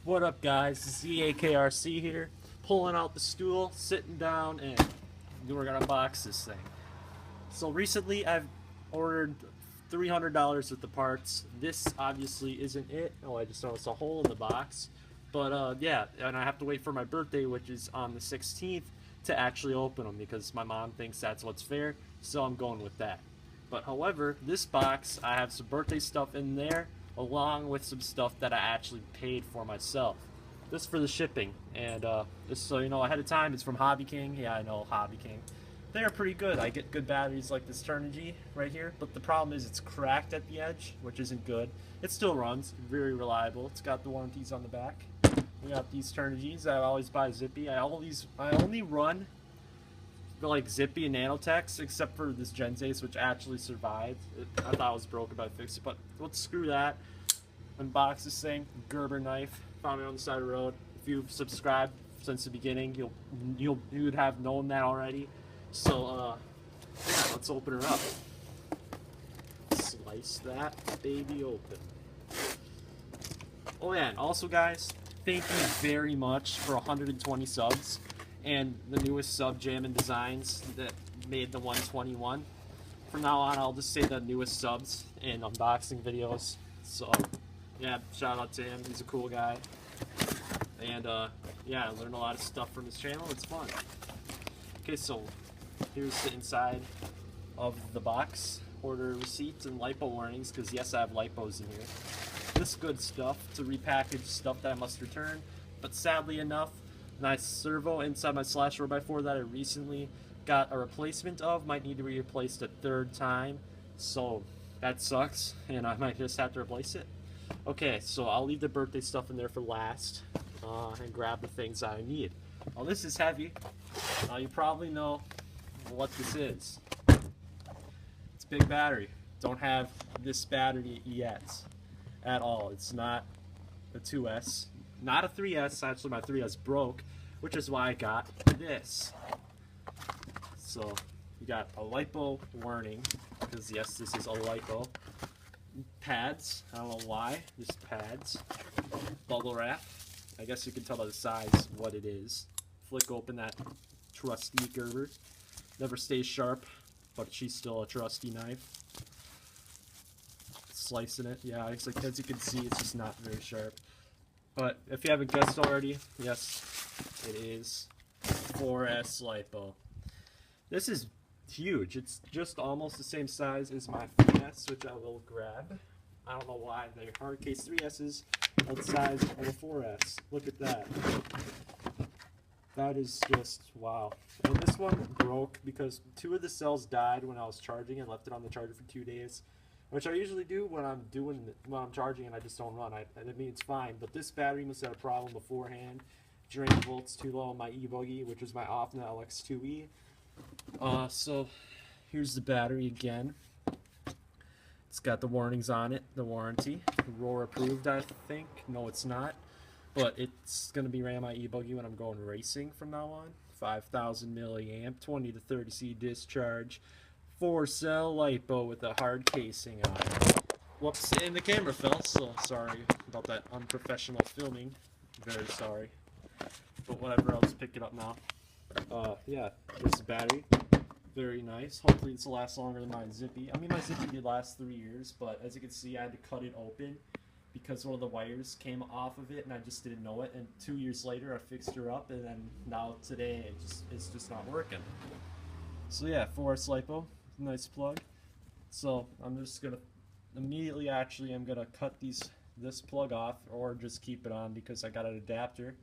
What up, guys? Z.A.K here, pulling out the stool, sitting down, and we're gonna box this thing. So recently, I've ordered $300 worth of parts. This obviously isn't it. Oh, I just noticed a hole in the box. But yeah, and I have to wait for my birthday, which is on the 16th, to actually open them because my mom thinks that's what's fair. So I'm going with that. But however, this box, I have some birthday stuff in there, along with some stuff that I actually paid for myself. This for the shipping, and just so you know ahead of time, it's from Hobbyking. Yeah, I know Hobbyking. They are pretty good. I get good batteries like this Turnigy right here, but the problem is it's cracked at the edge, which isn't good. It still runs, very reliable. It's got the warranties on the back. We got these Turnigys. I always buy Zippy. I only run like Zippy and Nanotechs, except for this Genzace, which actually survived. I thought it was broken, but I fixed it. But let's screw that. Unbox this thing. Gerber knife. Found it on the side of the road. If you've subscribed since the beginning, you would have known that already. So yeah, let's open her up. Slice that baby open. Oh yeah, and also guys, thank you very much for 120 subs and the newest sub Jammin' Designs that made the 121. From now on, I'll just say the newest subs in unboxing videos. So yeah, shout out to him. He's a cool guy. And yeah, I learned a lot of stuff from his channel. It's fun. Okay, so here's the inside of the box. Order receipts and LiPo warnings, because yes, I have LiPos in here. This good stuff to repackage stuff that I must return. But sadly enough, nice servo inside my slash 4x4 that I recently got a replacement of might need to be replaced a third time. So that sucks, and I might just have to replace it. Okay, so I'll leave the birthday stuff in there for last and grab the things I need. Well, this is heavy. You probably know what this is. It's a big battery. Don't have this battery yet at all. It's not a 2S, not a 3S. Actually, my 3S broke, which is why I got this. So you got a LiPo warning, because yes, this is a LiPo. Pads, I don't know why, just pads. Bubble wrap, I guess you can tell by the size what it is. Flick open that trusty Gerber. Never stays sharp, but she's still a trusty knife. Slicing it, yeah, as you can see, it's just not very sharp. But if you haven't guessed already, yes, it is 4S LiPo. This is huge. It's just almost the same size as my 3S, which I will grab. I don't know why the hard case 3Ss are the size of a 4S. Look at that. That is just wow. And this one broke because two of the cells died when I was charging and left it on the charger for 2 days, which I usually do when I'm charging and I just don't run. I mean, it's fine, but this battery must have had a problem beforehand. Drain volts too low on my e-buggy, which was my off-net LX2E. So here's the battery again. It's got the warnings on it, the warranty. Roar approved, I think. No, it's not. But it's going to be ran my e-buggy when I'm going racing from now on. 5,000 milliamp, 20 to 30 C discharge, 4-cell LiPo with a hard casing on it. Whoops, and the camera fell, so sorry about that unprofessional filming. Very sorry. But whatever, I'll just pick it up now. Yeah, there's the battery. Very nice. Hopefully this will last longer than my Zippy. I mean, my Zippy did last 3 years, but as you can see, I had to cut it open because one of the wires came off of it and I just didn't know it. And 2 years later, I fixed her up, and then now today it's just not working. So yeah, 4S LiPo, nice plug. So I'm just gonna immediately, actually, I'm gonna cut this plug off, or just keep it on because I got an adapter,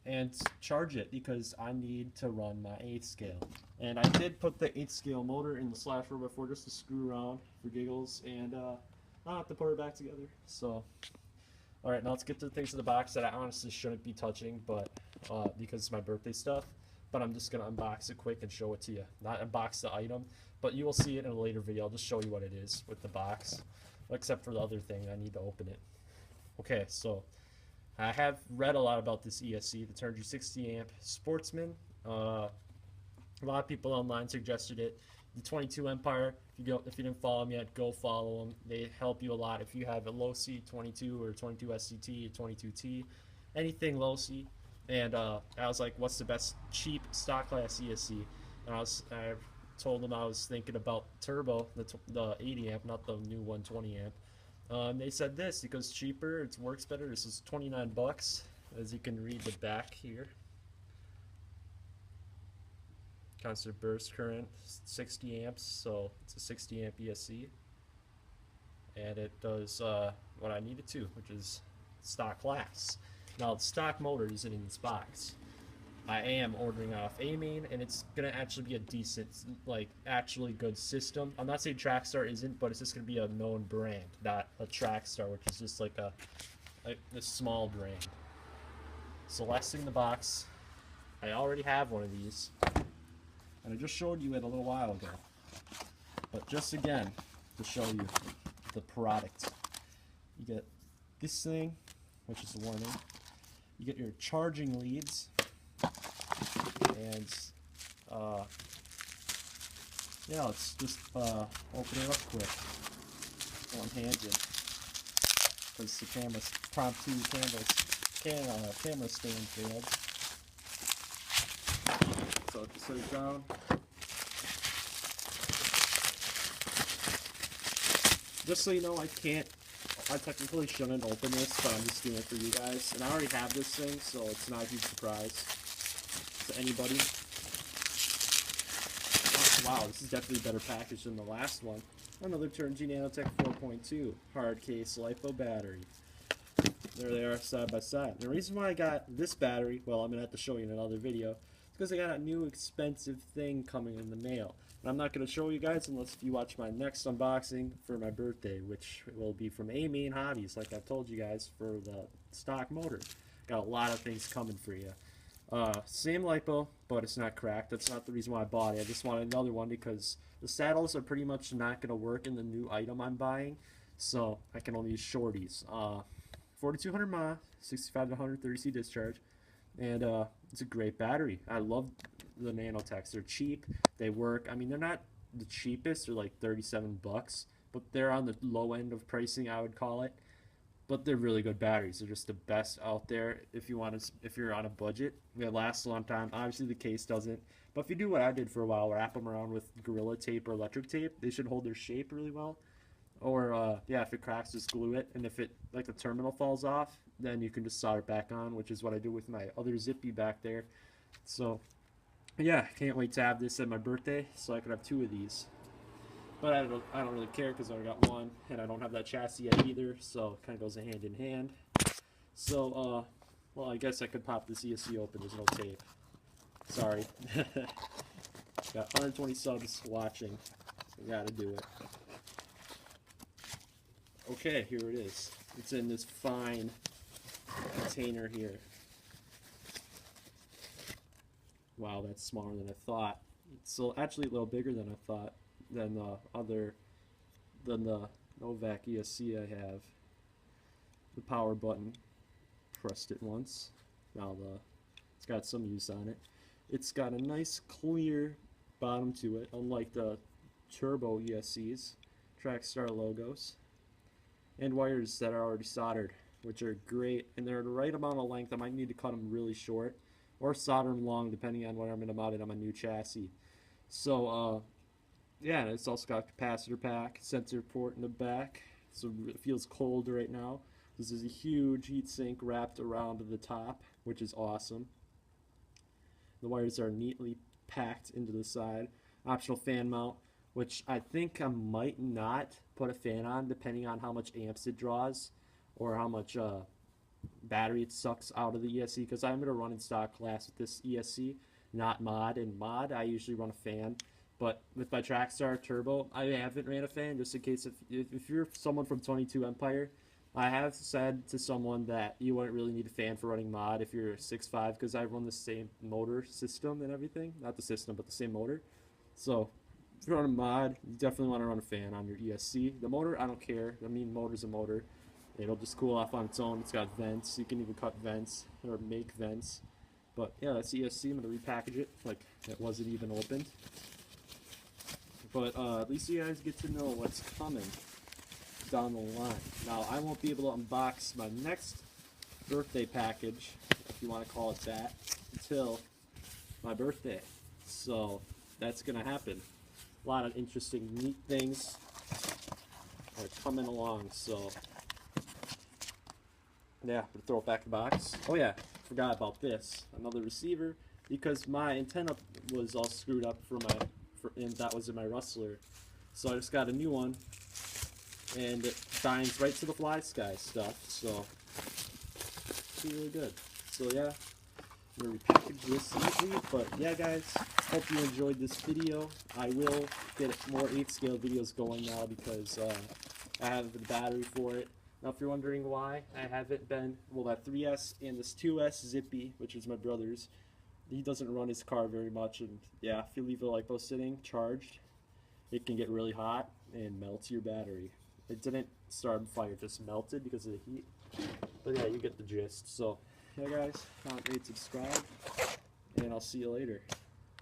and charge it because I need to run my 8th scale. And I did put the 8th scale motor in the slash 4x4 just to screw around for giggles, and I'll have to put her back together. So, alright, now let's get to the things in the box that I honestly shouldn't be touching, but because it's my birthday stuff. But I'm just going to unbox it quick and show it to you. Not unbox the item, but you will see it in a later video. I'll just show you what it is with the box, except for the other thing. I need to open it. Okay, so I have read a lot about this ESC, the Turing 60 amp Sportsman. A lot of people online suggested it. The 22 Empire, if you didn't follow them yet, go follow them. They help you a lot if you have a low C 22 or 22 SCT or 22T. anything low C. And I was like, what's the best cheap stock class ESC? And I told them I was thinking about Turbo, the 80 amp, not the new 120 amp. They said this because cheaper, it works better. This is 29 bucks, as you can read the back here. Constant burst current, 60 amps, so it's a 60 amp ESC, and it does what I need it to, which is stock class. Now the stock motor isn't in this box. I am ordering off A-Main, and it's gonna actually be a decent, like, actually good system. I'm not saying Trackstar isn't, but it's just gonna be a known brand, not a Trackstar, which is just like a small brand. So last thing in the box, I already have one of these, and I just showed you it a little while ago. But just again, to show you the product, you get this thing, which is a warning. You get your charging leads, and yeah, let's just open it up quick, one-handed, because the camera's impromptu camera stand failed. So just set it down. Just so you know, I technically shouldn't open this, but I'm just doing it for you guys. And I already have this thing, so it's not a huge surprise to anybody. Oh, wow, this is definitely a better package than the last one. Another Turing Nanotech 4.2 hard case LiPo battery. There they are, side by side. The reason why I got this battery, well, I'm going to have to show you in another video, is because I got a new expensive thing coming in the mail. And I'm not going to show you guys unless if you watch my next unboxing for my birthday, which will be from A-Main Hobbies, like I've told you guys, for the stock motor. Got a lot of things coming for you. Same LiPo, but it's not cracked. That's not the reason why I bought it. I just wanted another one because the saddles are pretty much not going to work in the new item I'm buying, so I can only use shorties. 4200 mAh, 65 to 130C discharge, and it's a great battery. I love the Nanotechs. They're cheap, they work. I mean, they're not the cheapest, they're like 37 bucks, but they're on the low end of pricing, I would call it. But they're really good batteries. They're just the best out there if you're on a budget. They last a long time. Obviously the case doesn't, but if you do what I did for a while, wrap them around with Gorilla Tape or electric tape, they should hold their shape really well. Or yeah, if it cracks, just glue it, and if it, like, the terminal falls off, then you can just solder it back on, which is what I do with my other Zippy back there. So yeah, can't wait to have this at my birthday so I could have two of these. But I don't really care because I already got one, and I don't have that chassis yet either, so it kind of goes hand in hand. So well, I guess I could pop this ESC open. There's no tape. Sorry. Got 120 subs watching. I gotta do it. Okay, here it is. It's in this fine container here. Wow, that's smaller than I thought. It's actually a little bigger than I thought, than the Z.A.K ESC I have. The power button, pressed it once. Now it's got some use on it. It's got a nice clear bottom to it, unlike the Turbo ESCs, Trackstar logos, and wires that are already soldered, which are great, and they're the right amount of length. I might need to cut them really short or solder them long, depending on where I'm going to mount it on my new chassis. So yeah, and it's also got a capacitor pack, sensor port in the back, so it feels cold right now. This is a huge heatsink wrapped around the top, which is awesome. The wires are neatly packed into the side. Optional fan mount, which I think I might not put a fan on, depending on how much amps it draws or how much battery it sucks out of the ESC, because I'm going to run in stock class with this ESC, not mod. And mod, I usually run a fan. But with my Trackstar Turbo, I haven't ran a fan, just in case if you're someone from 22 Empire, I have said to someone that you wouldn't really need a fan for running mod if you're 6'5", because I run the same motor system and everything. Not the system, but the same motor. So if you're on a mod, you definitely want to run a fan on your ESC. The motor, I don't care. I mean, motor's a motor. It'll just cool off on its own. It's got vents. You can even cut vents or make vents. But yeah, that's ESC. I'm going to repackage it like it wasn't even opened. But at least you guys get to know what's coming down the line. Now, I won't be able to unbox my next birthday package, if you want to call it that, until my birthday. So that's gonna happen. A lot of interesting, neat things are coming along. So yeah, we'll throw it back in the box. Oh yeah, forgot about this. Another receiver, because my antenna was all screwed up and that was in my rustler. So I just got a new one, and it binds right to the fly sky stuff. So it's really good. So yeah, I'm gonna repackage this neatly. But yeah, guys, hope you enjoyed this video. I will get more 8-scale videos going now because I have the battery for it. Now, if you're wondering why I haven't been, well, that 3S and this 2S Zippy, which is my brother's, he doesn't run his car very much, and yeah, if you leave the LiPo sitting charged, it can get really hot and melt your battery. It didn't start on fire, it just melted because of the heat. But yeah, you get the gist. So, yeah guys, comment, rate, subscribe, and I'll see you later.